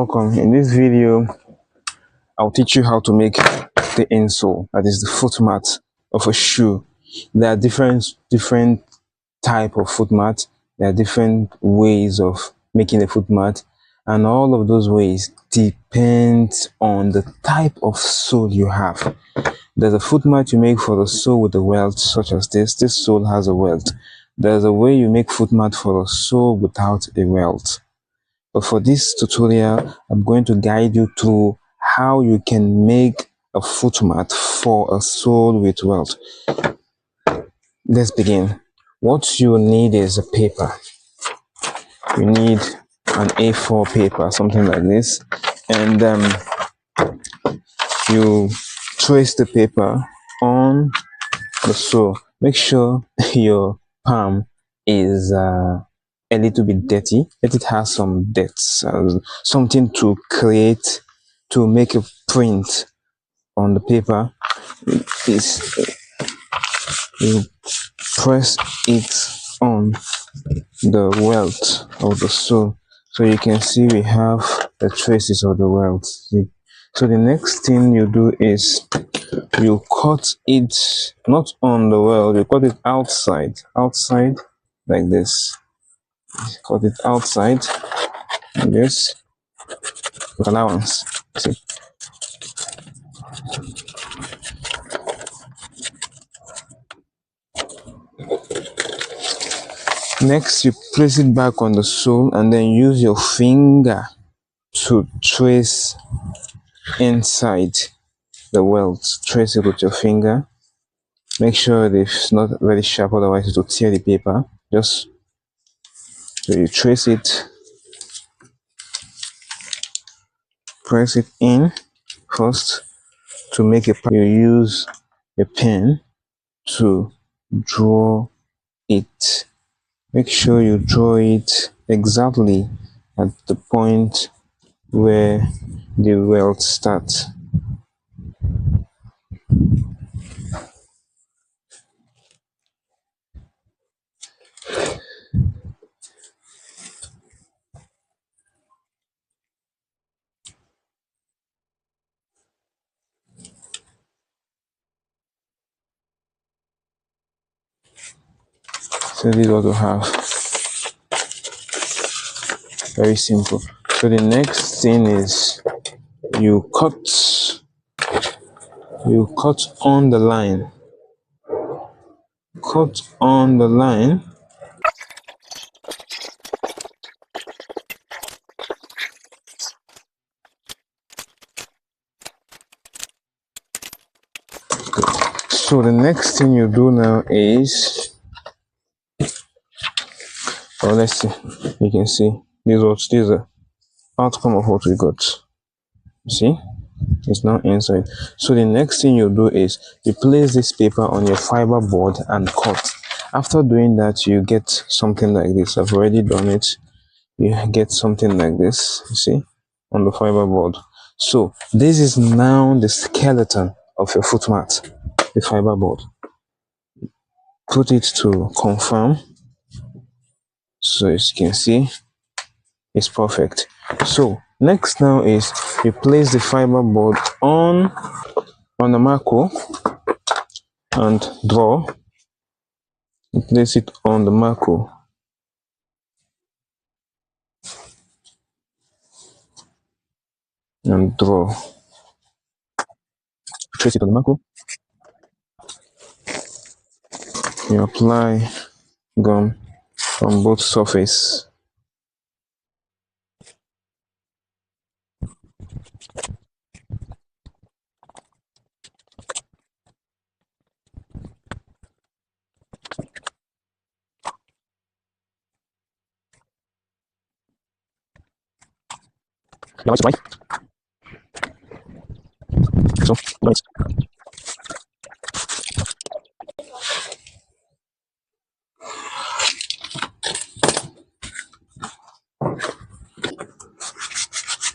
welcome. In this video I'll teach you how to make the insole, that is the footmat of a shoe. There are different type of footmat. There are different ways of making a footmat, and all of those ways depend on the type of sole you have. There's a footmat you make for the sole with a welt, such as this sole has a welt. There's a way you make footmat for a sole without a welt. But for this tutorial, I'm going to guide you through how you can make a footmat for a sole with welt. Let's begin. What you need is a paper. You need an A4 paper, something like this, and you trace the paper on the sole. Make sure your palm is a little bit dirty. Let it have some dirt, something to make a print on the paper. You press it on the welt of the sole, so you can see we have the traces of the welt. See? So the next thing you do is you cut it not on the welt, you cut it outside like this. Cut it outside like this with allowance. See? Next, you place it back on the sole and then use your finger to trace inside the welt. Trace it with your finger. Make sure it's not very sharp, otherwise it will tear the paper. Just so you trace it, press it in first to make a pattern. You use a pen to draw it. Make sure you draw it exactly at the point where the welt starts. So this is what we have. Very simple. So the next thing is you cut on the line. Cut on the line. So the next thing you do now is, let's see, you can see this is the outcome of what we got. See, it's now inside. So the next thing you do is you place this paper on your fiber board and cut. After doing that, you get something like this. I've already done it. You get something like this, you see, on the fiber board. So this is now the skeleton of your footmat, the fiber board. Put it to confirm. So as you can see, it's perfect. So next now is you place the fiber board on the marco and draw. You place it on the marco and draw. Trace it on the marco. You apply gum on both surfaces. Now it's right. So nice.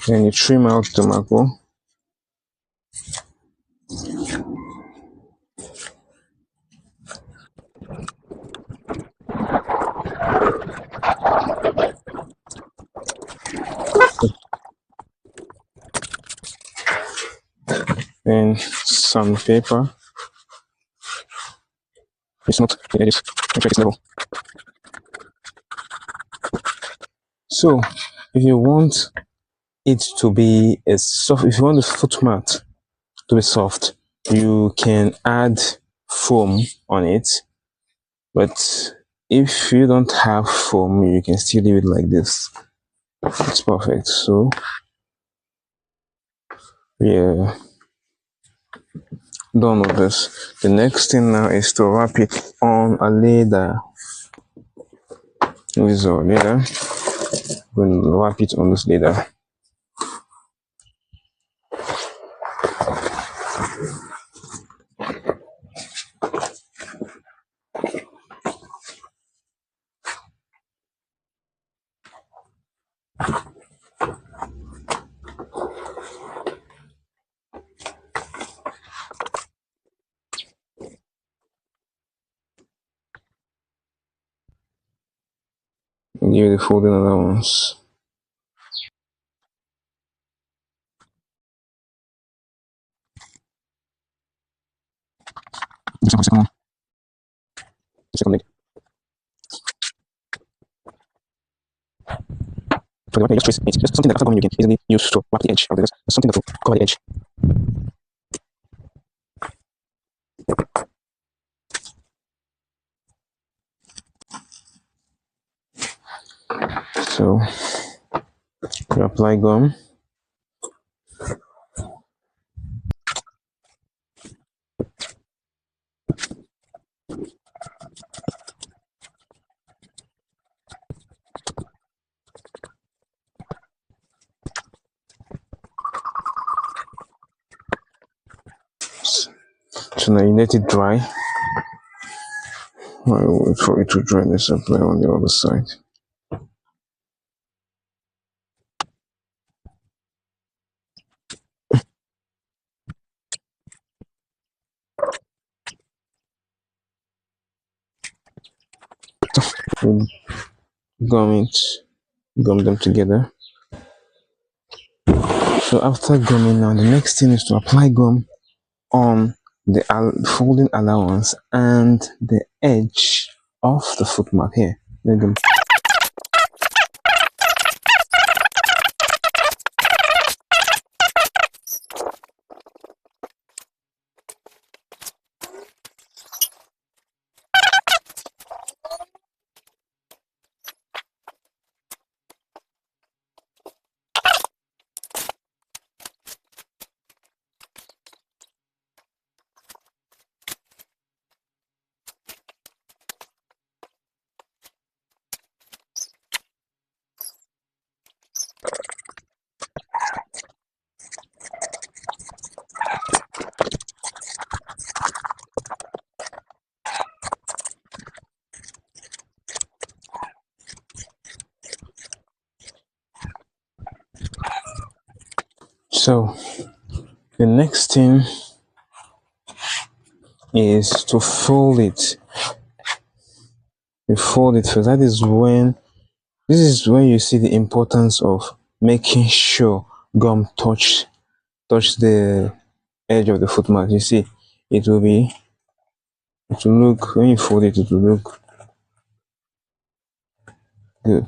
Then you trim out the marco. and sandpaper. It's not the edges. Make sure it's level. So if you want it to be a soft, if you want the foot mat to be soft, you can add foam on it. But if you don't have foam, you can still leave it like this. It's perfect. So yeah, done with this. The next thing now is to wrap it on a leather. With our leather, we'll wrap it on this leather. Give it a folding allowance. Second one. Second leg. For the wrapping, just trace it. Just something that after going you can easily use to wrap the edge of this. Something that will cover the edge. So you apply gum. So now you let it dry. I'll wait for it to dry. Let's apply on the other side. Gum it, gum them together. So after gumming, now the next thing is to apply gum on the folding allowance and the edge of the foot mat here. Let them. So the next thing is to fold it. You fold it first. This is when you see the importance of making sure gum touch the edge of the foot mat. You see, it will look, when you fold it, it will look good.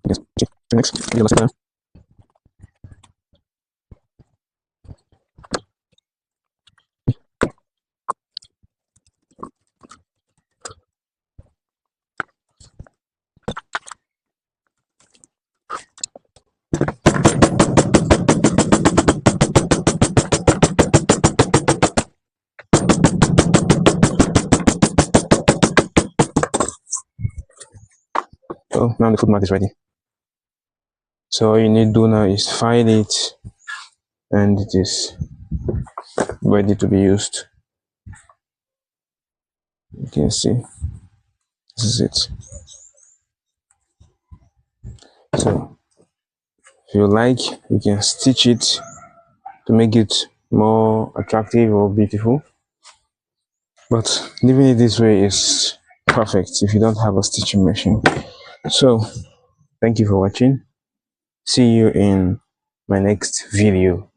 Yes. Next, so now the foot mat is ready. So all you need to do now is file it, and it is ready to be used. You can see this is it. So if you like, you can stitch it to make it more attractive or beautiful, but leaving it this way is perfect if you don't have a stitching machine. So thank you for watching. See you in my next video.